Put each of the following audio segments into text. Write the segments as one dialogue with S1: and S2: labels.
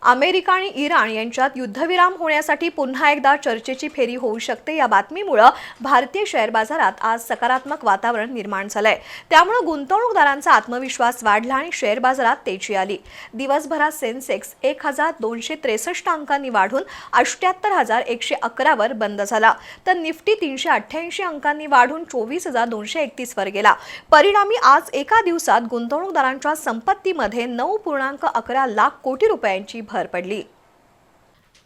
S1: America आणि Iran यांच्यात युद्धविराम होण्यासाठी पुन्हा एकदा चर्चेची फेरी होऊ शकते या बातमीमुळे भारतीय शेअर बाजारात आज सकारात्मक वातावरण निर्माण झालंय। त्यामुळे गुंतवणूकदारांचा आत्मविश्वास वाढला आणि शेअर बाजारात तेजी आली। दिवसभरात सेन्सेक्स 1263 अंकांनी वाढून 78111 वर बंद झाला, तर निफ्टी 388 अंकांनी वाढून 24231 वर गेला। परिणामी आज एका दिवसात गुंतवणूकदारांच्या संपत्तीमध्ये 9.11 लाख कोटी रुपयांची भर पडली।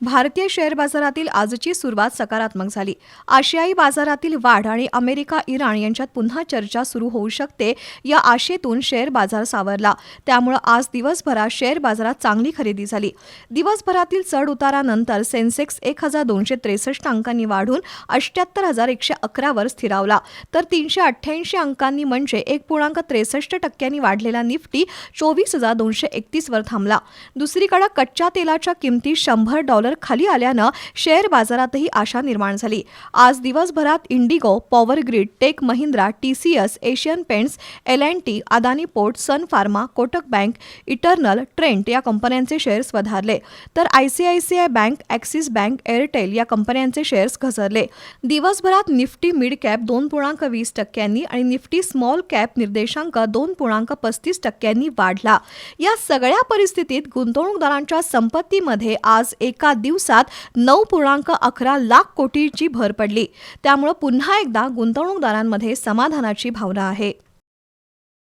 S1: भारतीय शेअर बाजारातील आजची सुरुवात सकारात्मक झाली। आशियाई बाजारातील वाढ आणि अमेरिका इराण यांच्यात पुन्हा चर्चा सुरू होऊ शकते या आशेतून शेअर बाजार सावरला। त्यामुळे आज दिवसभरात शेअर बाजारात चांगली खरेदी झाली। दिवसभरातील चढ उतारानंतर सेन्सेक्स 1263 अंकांनी वाढून 78111 वर स्थिरावला, तर 388 अंकांनी म्हणजे 1.63% वाढलेला निफ्टी 24231 वर थांबला। दुसरीकडे कच्च्या तेलाच्या किमती $100 खाली आल्यानं शेअर बाजारातही आशा निर्माण झाली। आज दिवसभरात IndiGo, Power Grid, Tech Mahindra, TCS, Asian Paints, L&T, Adani Port, Sun Pharma, Kotak bank, Eternal, Trent या कंपन्यांचे शेअर्स वधारले, तर ICICI bank, Axis bank, Airtel या कंपन्यांचे शेअर्स घसरले। दिवसभरात निफ्टी मिड कॅप 2.20% आणि निफ्टी स्मॉल कॅप निर्देशांक 2.35% वाढला। या सगळ्या परिस्थितीत गुंतवणूकदारांच्या संपत्तीमध्ये आज एका दिवसात 9.11 लाख कोटीची भर पडली। त्यामुळे पुन्हा एकदा गुंतवणूकदारांमध्ये समाधानाची भावना आहे।